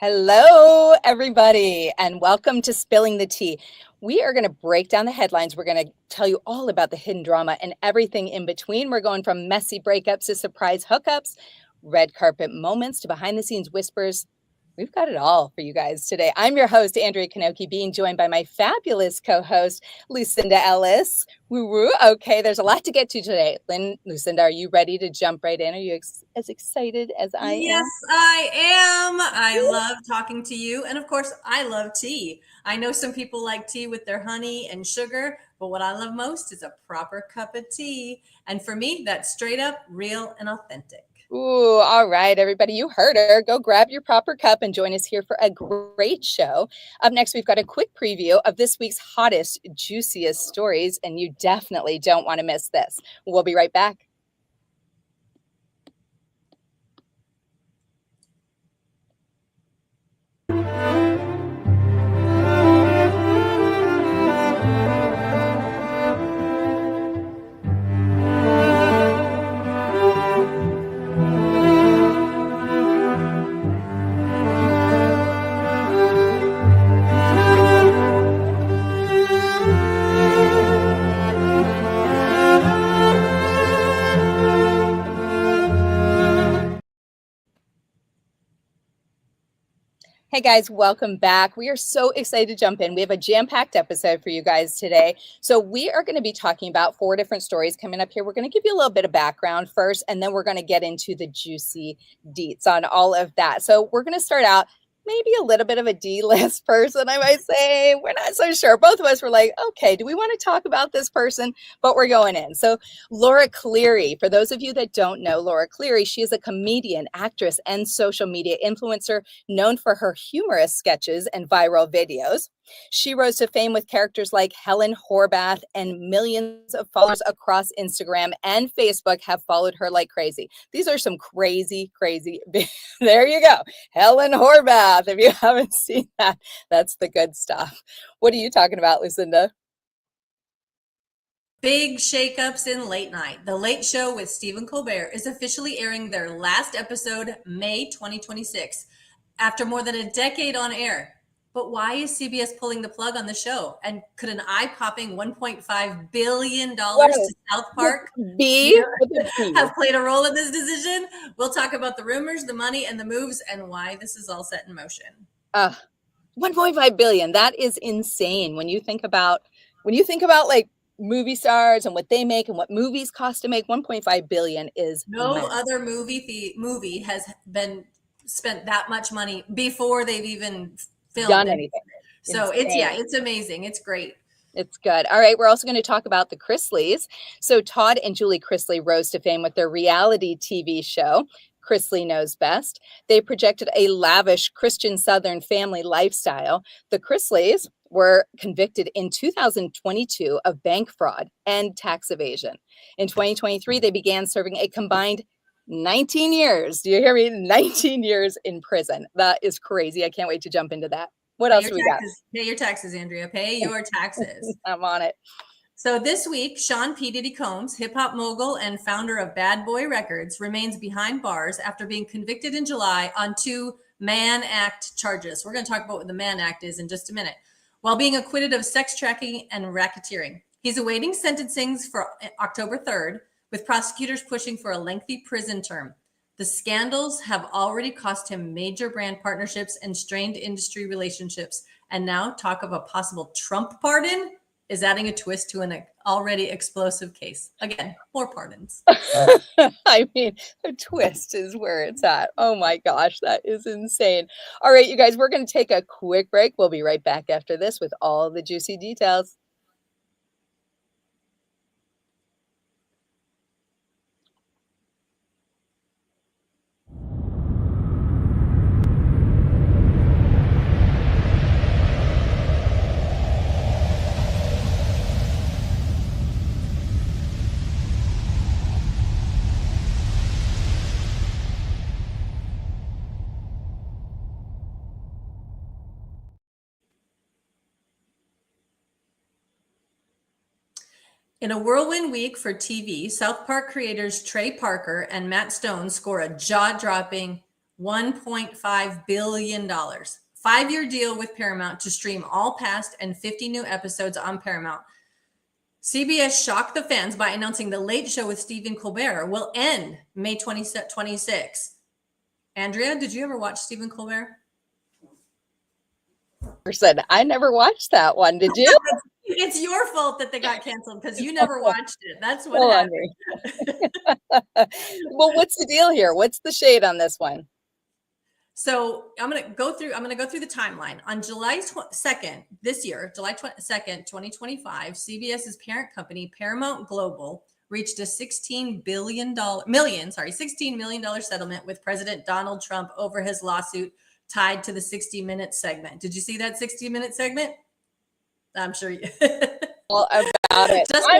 Hello, everybody, and welcome to Spilling the Tea. We are going to break down the headlines. We're going to tell you all about the hidden drama and everything in between. We're going from messy breakups to surprise hookups, red carpet moments to behind the scenes whispers. We've got it all for you guys today. I'm your host, Andrea Knoche, being joined by my fabulous co-host, Lucinda Ellis. Woo woo. Okay, there's a lot to get to today. Lucinda, are you ready to jump right in? Are you as excited as I Yes, am? I am. I love talking to you. And of course, I love tea. I know some people like tea with their honey and sugar, but what I love most is a proper cup of tea. And for me, that's straight up, real, and authentic. Ooh, all right, everybody, you heard her. Go grab your proper cup and join us here for a great show. Up next, we've got a quick preview of this week's hottest, juiciest stories, and you definitely don't want to miss this. We'll be right back. Hey guys, welcome back. We are so excited to jump in. We have a jam-packed episode for you guys today. So we are going to be talking about 4 different stories coming up here. We're going to give you a little bit of background first, and then we're going to get into the juicy deets on all of that. So we're going to start out maybe a little bit of a D-list person, I might say. We're not so sure. Both of us were like, okay, do we want to talk about this person? But we're going in. So Laura Cleary, for those of you that don't know Laura Cleary, she is a comedian, actress, and social media influencer known for her humorous sketches and viral videos. She rose to fame with characters like Helen Horvath, and millions of followers across Instagram and Facebook have followed her like crazy. These are some crazy. There you go. Helen Horvath. If you haven't seen that, that's the good stuff. What are you talking about, Lucinda? Big shakeups in late night. The Late Show with Stephen Colbert is officially airing their last episode, May 2026, after more than a decade on air. But why is CBS pulling the plug on the show? And could an eye-popping $1.5 billion to South Park B with a B. have played a role in this decision? We'll talk about the rumors, the money, and the moves, and why this is all set in motion. 1.5 billion. That is insane. When you think about like movie stars and what they make and what movies cost to make, 1.5 billion is no immense. other movie has been spent that much money before they've even filmed done anything. So it's amazing. It's great. It's good. All right. We're also going to talk about the Chrisleys. So Todd and Julie Chrisley rose to fame with their reality TV show, Chrisley Knows Best. They projected a lavish Christian Southern family lifestyle. The Chrisleys were convicted in 2022 of bank fraud and tax evasion. In 2023, they began serving a combined 19 years. Do you hear me? 19 years in prison. That is crazy. I can't wait to jump into that. What else do we got? Pay your taxes, Andrea. Pay your taxes. I'm on it. So this week, Sean P. Diddy Combs, hip-hop mogul and founder of Bad Boy Records, remains behind bars after being convicted in July on 2 Mann Act charges. We're going to talk about what the Mann Act is in just a minute. While being acquitted of sex trafficking and racketeering. He's awaiting sentencing for October 3rd, with prosecutors pushing for a lengthy prison term. The scandals have already cost him major brand partnerships and strained industry relationships. And now talk of a possible Trump pardon is adding a twist to an already explosive case. Again, more pardons. I mean, a twist is where it's at. Oh my gosh, that is insane. All right, you guys, we're going to take a quick break. We'll be right back after this with all the juicy details. In a whirlwind week for TV, South Park creators Trey Parker and Matt Stone score a jaw-dropping $1.5 billion. 5-year deal with Paramount to stream all past and 50 new episodes on Paramount. CBS shocked the fans by announcing The Late Show with Stephen Colbert will end May 26. Andrea, did you ever watch Stephen Colbert? I never watched that one. Did you? It's your fault that they got canceled because you never watched it. That's what happened. Well, what's the deal here? What's the shade on this one? So I'm going to go through the timeline. On July 2nd, this year, July 2nd, 2025, CBS's parent company, Paramount Global, reached a $16 million settlement with President Donald Trump over his lawsuit tied to the 60-minute segment. Did you see that 60-minute segment? I'm sure you. All about it. I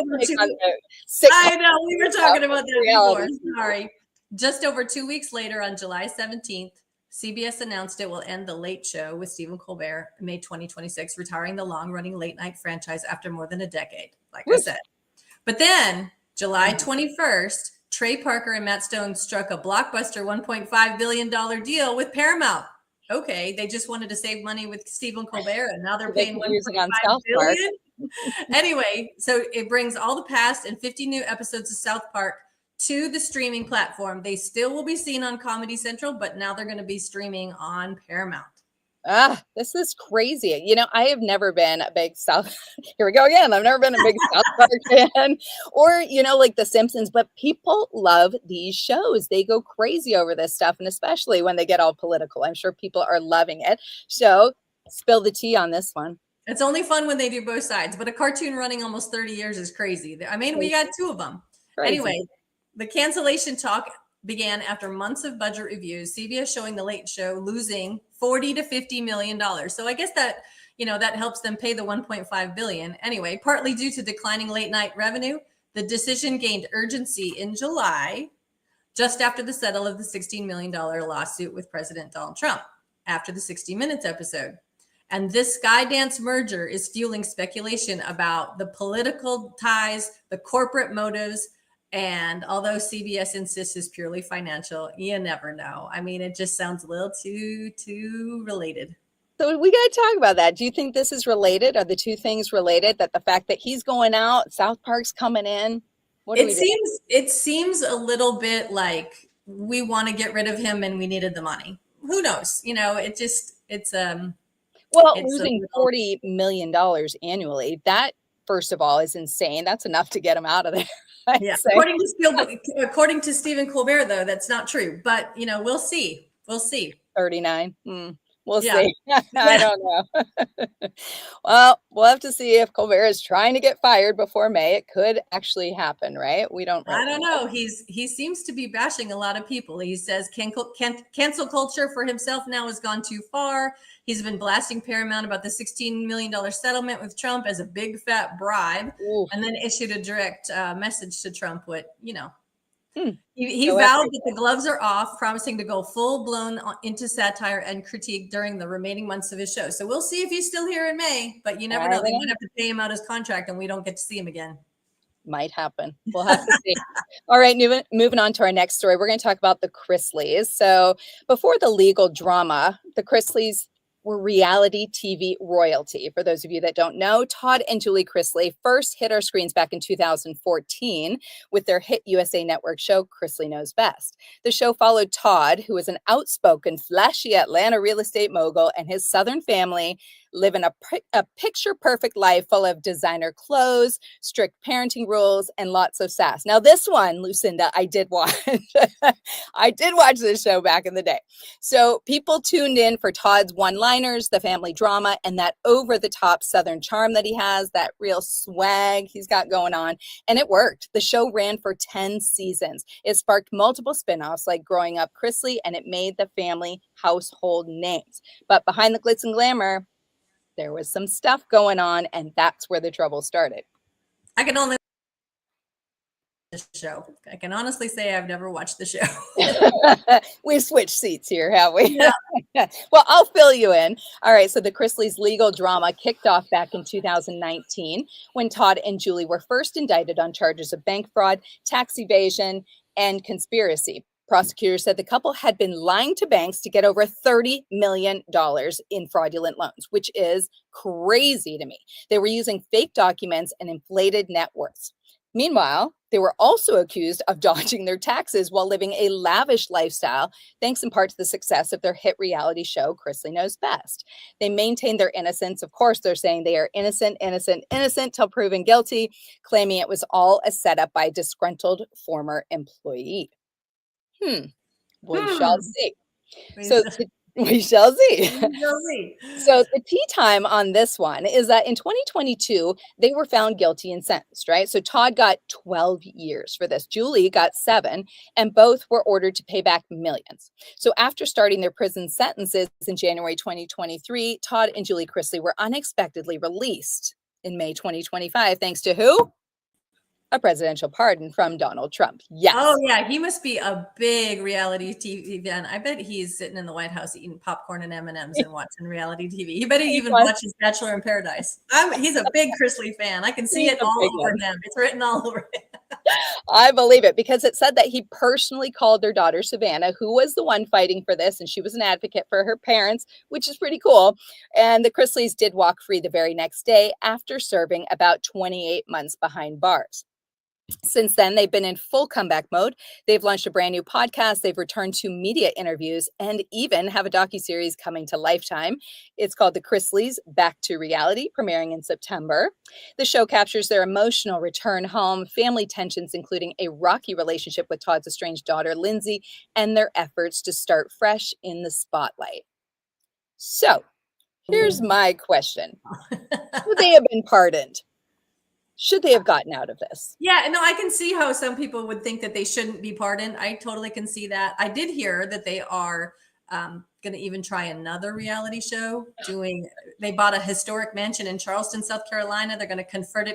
know, we were talking about that before. Sorry. Just over 2 weeks later, on July 17th, CBS announced it will end The Late Show with Stephen Colbert in May 2026, retiring the long-running late-night franchise after more than a decade, like I said. But then, July 21st, Trey Parker and Matt Stone struck a blockbuster $1.5 billion deal with Paramount. Okay, they just wanted to save money with Stephen Colbert, and now they're paying $1.5 billion. Anyway, so it brings all the past and 50 new episodes of South Park to the streaming platform. They still will be seen on Comedy Central, but now they're going to be streaming on Paramount. This is crazy. You know, I have never been a big here we go again. I've never been a big South Park fan or, like The Simpsons, but people love these shows. They go crazy over this stuff. And especially when they get all political, I'm sure people are loving it. So spill the tea on this one. It's only fun when they do both sides, but a cartoon running almost 30 years is crazy. I mean, we got 2 of them. Crazy. Anyway, the cancellation talk began after months of budget reviews, CBS showing The Late Show losing $40 to $50 million. So I guess that, that helps them pay the $1.5 billion. Anyway, partly due to declining late night revenue, the decision gained urgency in July, just after the settle of the $16 million lawsuit with President Donald Trump after the 60 Minutes episode. And this Skydance merger is fueling speculation about the political ties, the corporate motives. And although CBS insists is purely financial, you never know. I mean, it just sounds a little too related. So we got to talk about that. Do you think this is related? Are the two things related? That the fact that he's going out, South Park's coming in? It seems a little bit like we want to get rid of him and we needed the money. Who knows? Losing $40 million annually, that first of all is insane. That's enough to get him out of there. Yeah. According to Stephen Colbert, though, that's not true. But, we'll see. 39. We'll see. I don't know. Well, we'll have to see if Colbert is trying to get fired before May. It could actually happen, right? I don't know. He seems to be bashing a lot of people. He says cancel culture for himself now has gone too far. He's been blasting Paramount about the $16 million settlement with Trump as a big fat bribe. Ooh. And then issued a direct message to Trump He vowed that the gloves are off, promising to go full blown into satire and critique during the remaining months of his show. So we'll see if he's still here in May, but you never know. They might have to pay him out his contract and we don't get to see him again. Might happen. We'll have to see. All right, moving on to our next story. We're going to talk about the Chrisleys. So before the legal drama, the Chrisleys were reality TV royalty. For those of you that don't know, Todd and Julie Chrisley first hit our screens back in 2014 with their hit USA Network show, Chrisley Knows Best. The show followed Todd, who was an outspoken, flashy Atlanta real estate mogul, and his Southern family living a picture-perfect life full of designer clothes, strict parenting rules, and lots of sass. Now, this one, Lucinda, I did watch. I did watch this show back in the day. So people tuned in for Todd's one-liners, the family drama, and that over-the-top Southern charm that he has, that real swag he's got going on. And it worked. The show ran for 10 seasons. It sparked multiple spinoffs like Growing Up Chrisley, and it made the family household names. But behind the glitz and glamour, there was some stuff going on, and that's where the trouble started. I can honestly say I've never watched the show. We've switched seats here, have we? Yeah. Well, I'll fill you in. All right. So the Chrisleys' legal drama kicked off back in 2019 when Todd and Julie were first indicted on charges of bank fraud, tax evasion, and conspiracy. Prosecutors said the couple had been lying to banks to get over $30 million in fraudulent loans, which is crazy to me. They were using fake documents and inflated net worths. Meanwhile, they were also accused of dodging their taxes while living a lavish lifestyle, thanks in part to the success of their hit reality show, Chrisley Knows Best. They maintained their innocence. Of course, they're saying they are innocent, innocent, innocent till proven guilty, claiming it was all a setup by a disgruntled former employee. We shall see. So we shall see. So the tea time on this one is that in 2022, they were found guilty and sentenced, right? So Todd got 12 years for this. Julie got 7, and both were ordered to pay back millions. So after starting their prison sentences in January 2023, Todd and Julie Chrisley were unexpectedly released in May 2025, thanks to who? A presidential pardon from Donald Trump. Yes. Oh, yeah. He must be a big reality TV fan. I bet he's sitting in the White House eating popcorn and M&Ms and watching reality TV. He better even watches Bachelor in Paradise. He's a big Chrisley fan. I can see it all over him. It's written all over him. I believe it, because it said that he personally called their daughter, Savannah, who was the one fighting for this, and she was an advocate for her parents, which is pretty cool. And the Chrisleys did walk free the very next day after serving about 28 months behind bars. Since then, they've been in full comeback mode. They've launched a brand new podcast. They've returned to media interviews and even have a docuseries coming to Lifetime. It's called The Chrisleys Back to Reality, premiering in September. The show captures their emotional return home, family tensions, including a rocky relationship with Todd's estranged daughter, Lindsay, and their efforts to start fresh in the spotlight. So here's my question. Would they have been pardoned? Should they have gotten out of this? Yeah, no, I can see how some people would think that they shouldn't be pardoned. I totally can see that. I did hear that they are going to even try another reality show. They bought a historic mansion in Charleston, South Carolina. They're going to convert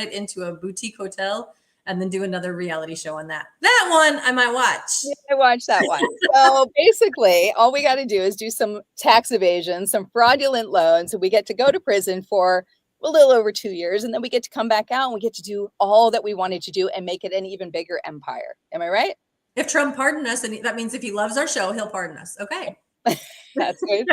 it into a boutique hotel, and then do another reality show on that. That one I might watch. Yeah, I watched that one. So basically, all we got to do is do some tax evasion, some fraudulent loans, and we get to go to prison for a little over 2 years, and then we get to come back out and we get to do all that we wanted to do and make it an even bigger empire. Am I right? If Trump pardoned us, and that means if he loves our show, he'll pardon us. Okay. That's good.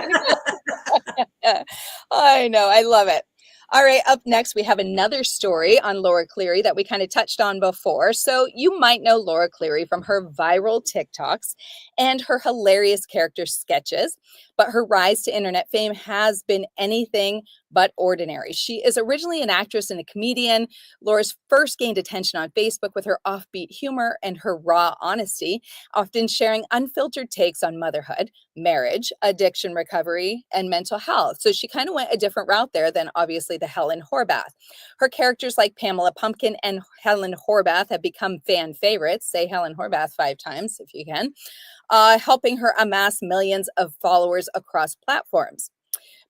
I know. I love it. All right, up next, we have another story on Laura Cleary that we kind of touched on before. So you might know Laura Cleary from her viral TikToks and her hilarious character sketches, but her rise to internet fame has been anything but ordinary. She is originally an actress and a comedian. Laura's first gained attention on Facebook with her offbeat humor and her raw honesty, often sharing unfiltered takes on motherhood, marriage, addiction recovery, and mental health. So she kind of went a different route there than obviously the Helen Horvath. Her characters like Pamela Pumpkin and Helen Horvath have become fan favorites. Say Helen Horvath 5 times if you can, helping her amass millions of followers across platforms.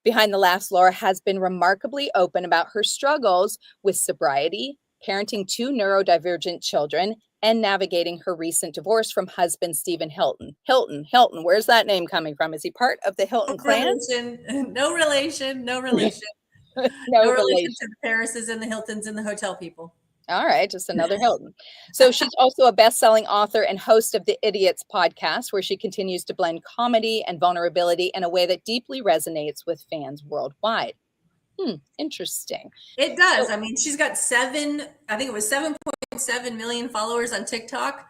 Behind the Laughs, Laura has been remarkably open about her struggles with sobriety, parenting 2 neurodivergent children, and navigating her recent divorce from husband Stephen Hilton. Hilton, where's that name coming from? Is he part of the Hilton clan? No relation. No relation to the Parises and the Hiltons and the hotel people. All right, just another Hilton. So she's also a best-selling author and host of the Idiots podcast, where she continues to blend comedy and vulnerability in a way that deeply resonates with fans worldwide. Interesting. It does. I mean, she's got I think it was 7.7 million followers on TikTok.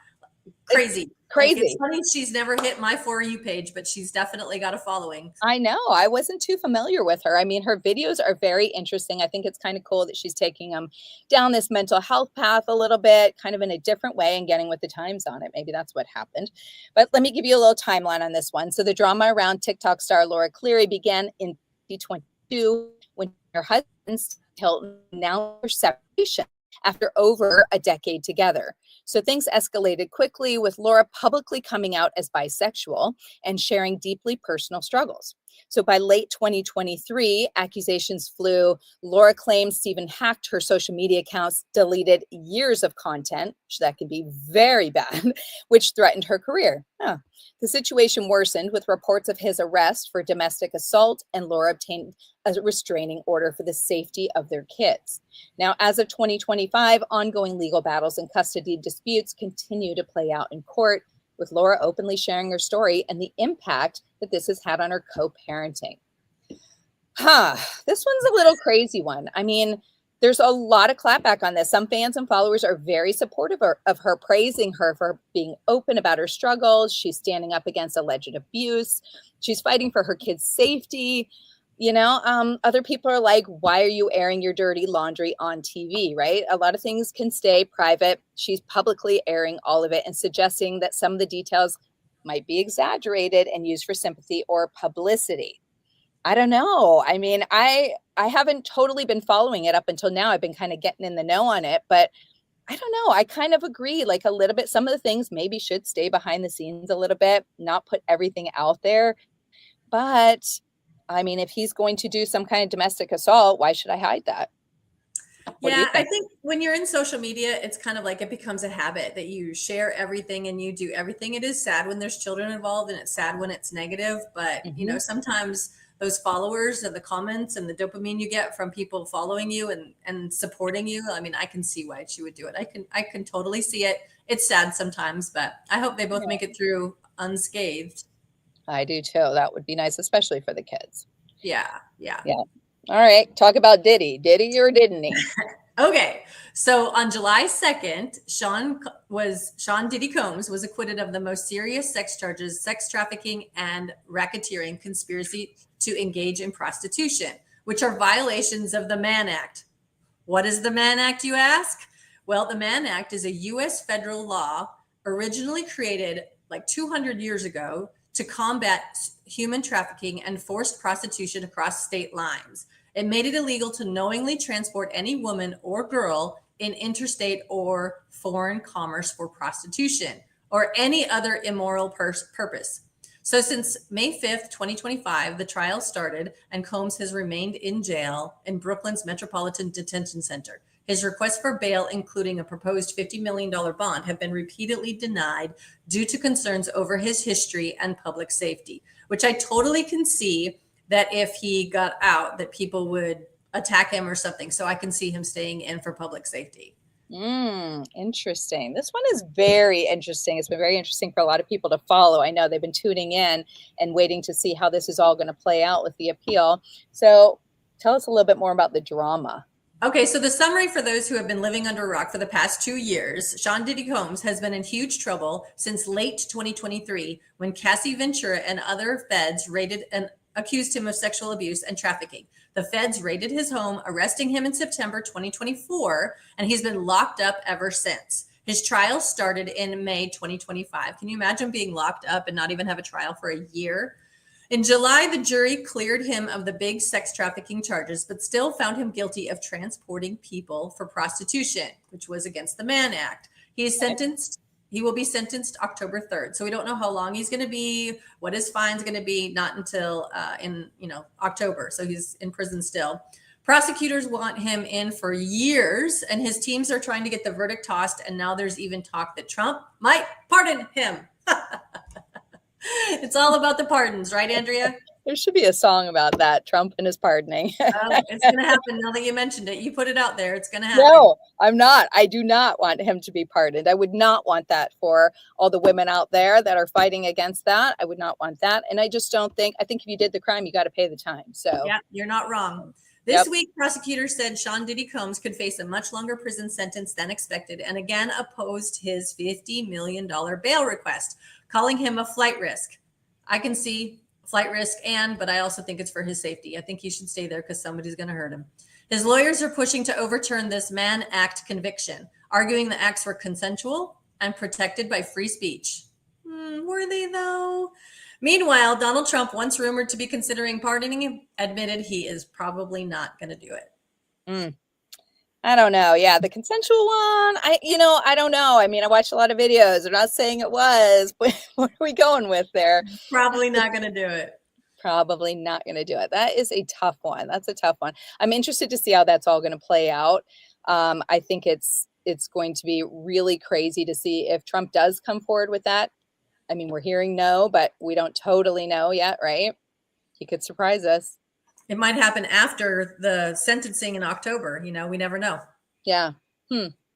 Crazy. Crazy. Like, it's funny she's never hit my For You page, but she's definitely got a following. I know. I wasn't too familiar with her. I mean, her videos are very interesting. I think it's kind of cool that she's taking them down this mental health path a little bit, kind of in a different way and getting with the times on it. Maybe that's what happened. But let me give you a little timeline on this one. So the drama around TikTok star Laura Cleary began in 2022 when her husband, Hilton, announced their separation after over a decade together. So things escalated quickly, with Laura publicly coming out as bisexual and sharing deeply personal struggles. So by late 2023, accusations flew. Laura claims Stephen hacked her social media accounts, deleted years of content, which that could be very bad, which threatened her career. The situation worsened with reports of his arrest for domestic assault, and Laura obtained a restraining order for the safety of their kids. Now, as of 2025, ongoing legal battles and custody disputes continue to play out in court, with Laura openly sharing her story and the impact that this has had on her co-parenting. This one's a little crazy one. I mean, there's a lot of clapback on this. Some fans and followers are very supportive of her, praising her for being open about her struggles. She's standing up against alleged abuse. She's fighting for her kids' safety. Other people are like, why are you airing your dirty laundry on TV, right? A lot of things can stay private. She's publicly airing all of it and suggesting that some of the details might be exaggerated and used for sympathy or publicity. I don't know. I mean, I haven't totally been following it up until now. I've been kind of getting in the know on it, but I don't know. I kind of agree, like a little bit. Some of the things maybe should stay behind the scenes a little bit, not put everything out there. But I mean, if he's going to do some kind of domestic assault, why should I hide that? Yeah, I think when you're in social media, it's kind of like it becomes a habit that you share everything and you do everything. It is sad when there's children involved, and it's sad when it's negative. But, sometimes those followers and the comments and the dopamine you get from people following you and supporting you. I mean, I can see why she would do it. I can totally see it. It's sad sometimes, but I hope they both make it through unscathed. I do too. That would be nice, especially for the kids. Yeah. All right. Talk about Diddy. Diddy or didn't he? Okay. So on July 2nd, Sean Diddy Combs was acquitted of the most serious sex charges, sex trafficking and racketeering conspiracy to engage in prostitution, which are violations of the Mann Act. What is the Mann Act, you ask? Well, the Mann Act is a U.S. federal law originally created like 200 years ago to combat human trafficking and forced prostitution across state lines. It made it illegal to knowingly transport any woman or girl in interstate or foreign commerce for prostitution or any other immoral purpose. So since May 5th, 2025, the trial started and Combs has remained in jail in Brooklyn's Metropolitan Detention Center. His requests for bail, including a proposed $50 million bond, have been repeatedly denied due to concerns over his history and public safety, which I totally can see that if he got out, that people would attack him or something. So I can see him staying in for public safety. Interesting. This one is very interesting. It's been very interesting for a lot of people to follow. I know they've been tuning in and waiting to see how this is all going to play out with the appeal. So tell us a little bit more about the drama. Okay, so the summary for those who have been living under a rock for the past 2 years, Sean Diddy Combs has been in huge trouble since late 2023 when Cassie Ventura and other feds raided and accused him of sexual abuse and trafficking. The feds raided his home, arresting him in September 2024, and he's been locked up ever since. His trial started in May 2025. Can you imagine being locked up and not even have a trial for a year? In July, the jury cleared him of the big sex trafficking charges, but still found him guilty of transporting people for prostitution, which was against the Mann Act. He will be sentenced October 3rd. So we don't know how long he's going to be, what his fine's going to be, not until in October. So he's in prison still. Prosecutors want him in for years, and his teams are trying to get the verdict tossed. And now there's even talk that Trump might pardon him. It's all about the pardons, right, Andrea? There should be a song about that, Trump and his pardoning. It's going to happen now that you mentioned it. You put it out there. It's going to happen. No, I'm not. I do not want him to be pardoned. I would not want that for all the women out there that are fighting against that. I would not want that. And I just don't think, I think if you did the crime, you got to pay the time. So yeah, you're not wrong. This week, prosecutors said Sean Diddy Combs could face a much longer prison sentence than expected and again opposed his $50 million bail request, calling him a flight risk. I can see flight risk, but I also think it's for his safety. I think he should stay there because somebody's going to hurt him. His lawyers are pushing to overturn this Mann Act conviction, arguing the acts were consensual and protected by free speech. Were they, though? Meanwhile, Donald Trump, once rumored to be considering pardoning him, admitted he is probably not going to do it. I don't know. Yeah, the consensual one, I don't know. I mean, I watched a lot of videos. They're not saying it was, but what are we going with there? Probably not going to do it. Probably not going to do it. That is a tough one. That's a tough one. I'm interested to see how that's all going to play out. I think it's going to be really crazy to see if Trump does come forward with that. I mean, we're hearing no, but we don't totally know yet, right? He could surprise us. It might happen after the sentencing in October. We never know. Yeah.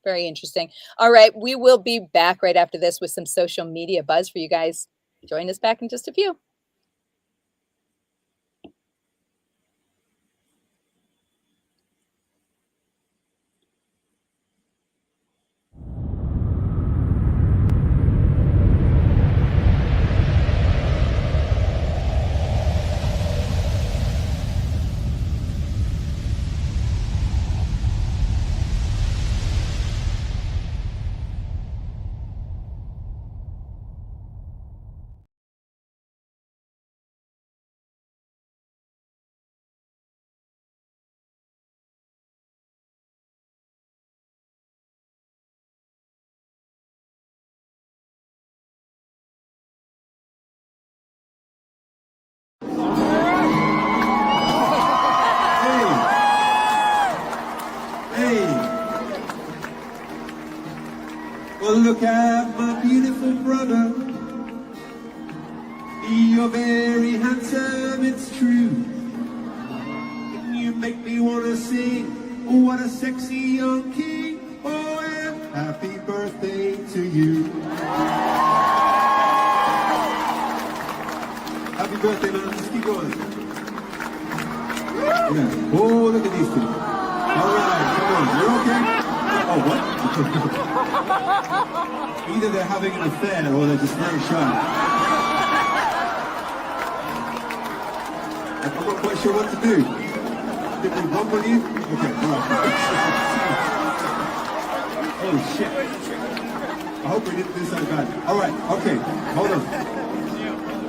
Very interesting. All right, we will be back right after this with some social media buzz for you guys. Join us back in just a few. Well, look at my beautiful brother. You're very handsome, it's true. You make me want to sing, oh, what a sexy young king. Oh, and happy birthday to you. Happy birthday, man. Just keep going. Yeah. Oh, look at these two. All right, come on. You're okay? Oh, what? Either they're having an affair or they're just very shy. I'm not quite sure what to do. Did we bump on you? Okay, all right. Oh, shit. I hope we didn't do so bad. All right, okay, hold on.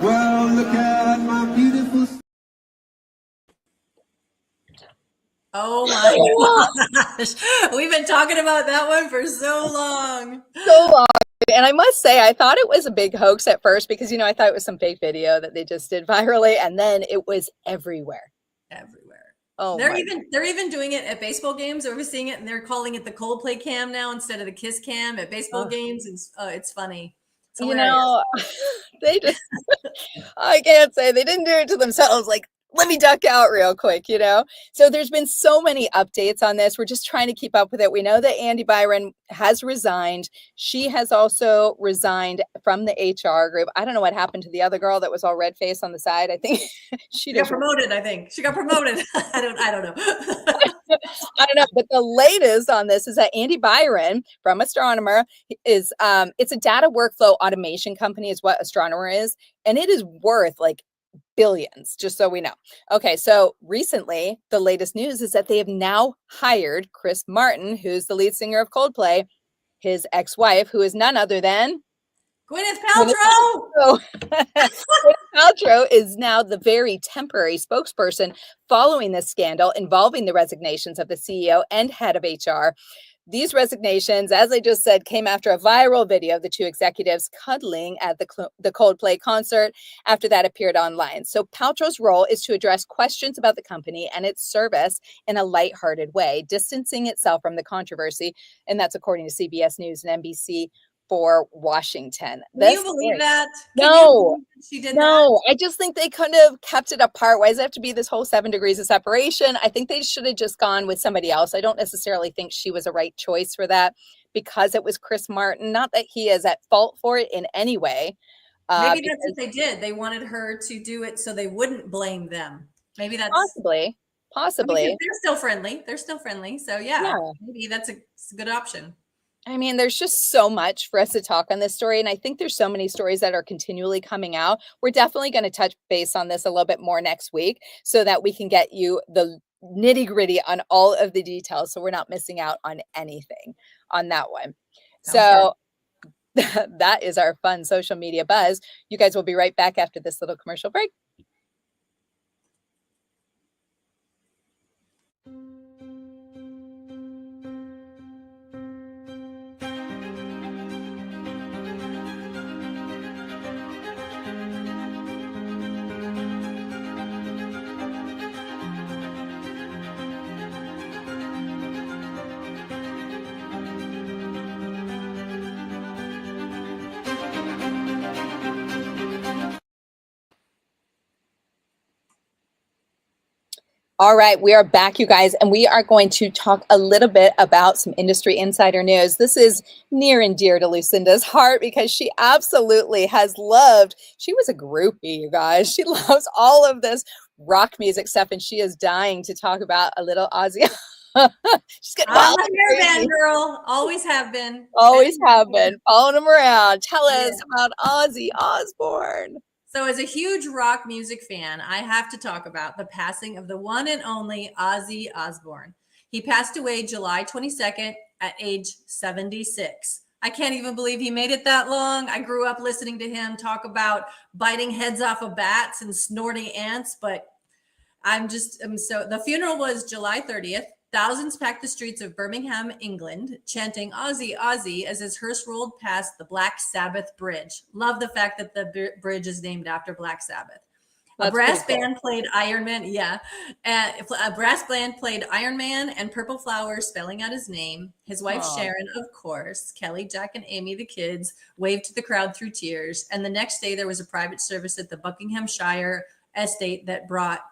Well, look at my beautiful... Oh my gosh. We've been talking about that one for so long. So long. And I must say, I thought it was a big hoax at first because, I thought it was some fake video that they just did virally, and then it was everywhere. Everywhere. Oh, they're even doing it at baseball games. We're seeing it, and they're calling it the Coldplay cam now instead of the Kiss cam at baseball games. And it's funny. It's hilarious. They just, I can't say they didn't do it to themselves. Like, let me duck out real quick, So there's been so many updates on this. We're just trying to keep up with it. We know that Andy Byron has resigned. She has also resigned from the HR group. I don't know what happened to the other girl that was all red face on the side. I think she got promoted. I think she got promoted. I don't know. I don't know. But the latest on this is that Andy Byron from Astronomer is, it's a data workflow automation company is what Astronomer is. And it is worth like billions, just so we know. Okay, so recently, the latest news is that they have now hired Chris Martin, who's the lead singer of Coldplay, his ex-wife, who is none other than Gwyneth Paltrow. Gwyneth Paltrow is now the very temporary spokesperson following this scandal involving the resignations of the CEO and head of HR. These resignations, as I just said, came after a viral video of the two executives cuddling at the Coldplay concert after that appeared online. So Paltrow's role is to address questions about the company and its service in a lighthearted way, distancing itself from the controversy. And that's according to CBS News and NBC for Washington. Can you believe that? No, she did that? I just think they could have kept it apart. Why does it have to be this whole 7 degrees of separation? I think they should have just gone with somebody else. I don't necessarily think she was a right choice for that because it was Chris Martin. Not that he is at fault for it in any way. Maybe that's what they did. They wanted her to do it so they wouldn't blame them. Maybe that's possibly. They're still friendly. So yeah. Maybe that's a good option. I mean, there's just so much for us to talk on this story. And I think there's so many stories that are continually coming out. We're definitely going to touch base on this a little bit more next week so that we can get you the nitty gritty on all of the details. So we're not missing out on anything on that one. So that is our fun social media buzz. You guys will be right back after this little commercial break. All right, we are back, you guys, and we are going to talk a little bit about some industry insider news. This is near and dear to Lucinda's heart because she absolutely has loved, she was a groupie, you guys. She loves all of this rock music stuff, and she is dying to talk about a little Ozzy. She's getting I'm wild a and hairband crazy. girl. Always have been. Always have been following him around. Tell us Yeah. about Ozzy Osbourne. So, as a huge rock music fan, I have to talk about the passing of the one and only Ozzy Osbourne. He passed away July 22nd at age 76. I can't even believe he made it that long. I grew up listening to him talk about biting heads off of bats and snorting ants, but so the funeral was July 30th. Thousands packed the streets of Birmingham, England, chanting Ozzy, Ozzy as his hearse rolled past the Black Sabbath Bridge. Love the fact that the bridge is named after Black Sabbath. A brass band played Iron Man. Yeah. A brass band played Iron Man and Purple Flowers, spelling out his name. His wife, Sharon, of course, Kelly, Jack, and Amy, the kids, waved to the crowd through tears. And the next day, there was a private service at the Buckinghamshire estate that brought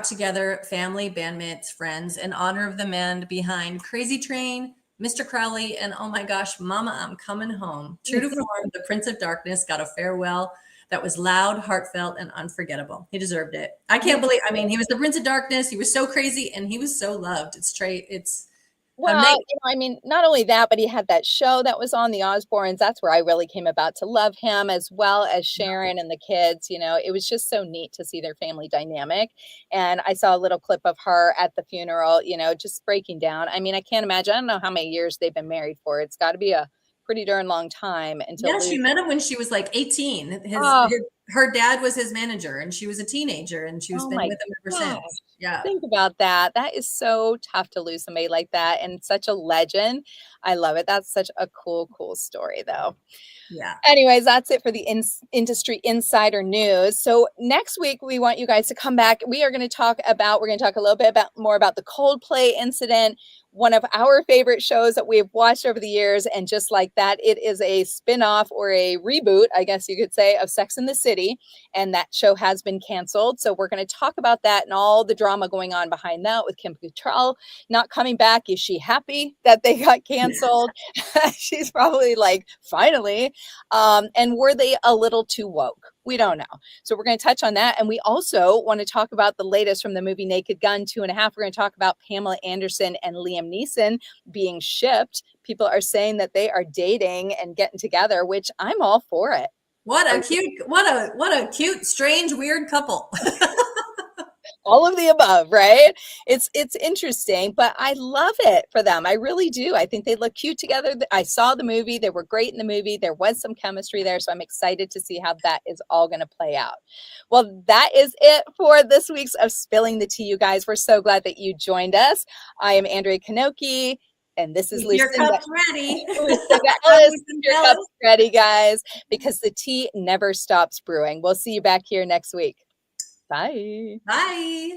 together family, bandmates, friends in honor of the man behind Crazy Train, Mr. Crowley, and oh my gosh, Mama, I'm Coming Home. True to form, the Prince of Darkness got a farewell that was loud, heartfelt, and unforgettable. He deserved it. I can't believe, he was the Prince of Darkness. He was so crazy and he was so loved. It's Well, not only that, but he had that show that was on the Osbournes. That's where I really came about to love him, as well as Sharon and the kids. It was just so neat to see their family dynamic. And I saw a little clip of her at the funeral, just breaking down. I can't imagine. I don't know how many years they've been married for. It's got to be a pretty darn long time until she met him when she was like 18. Her dad was his manager and she was a teenager and she was been with him ever since. Yeah. Think about that. That is so tough to lose somebody like that and such a legend. I love it. That's such a cool story though. Yeah. Anyways, that's it for the industry insider news. So next week, we want you guys to come back. We're going to talk a little bit more about the Coldplay incident, one of our favorite shows that we've watched over the years. And just like that, it is a spinoff or a reboot, I guess you could say, of Sex and the City. And that show has been canceled. So we're going to talk about that and all the drama going on behind that with Kim Cattrall not coming back. Is she happy that they got canceled? She's probably like, finally. And were they a little too woke? We don't know. So we're going to touch on that. And we also want to talk about the latest from the movie Naked Gun 2.5. We're going to talk about Pamela Anderson and Liam Neeson being shipped. People are saying that they are dating and getting together, which I'm all for it. What a cute, strange, weird couple. All of the above, right? It's interesting, but I love it for them. I really do. I think they look cute together. I saw the movie. They were great in the movie. There was some chemistry there. So I'm excited to see how that is all going to play out. Well, that is it for this week's of Spilling the Tea, you guys. We're so glad that you joined us. I am Andrea Knoche. And this is Lucinda. Your cup's ready. Lucinda Ellis. Your cup's ready, guys, because the tea never stops brewing. We'll see you back here next week. Bye. Bye.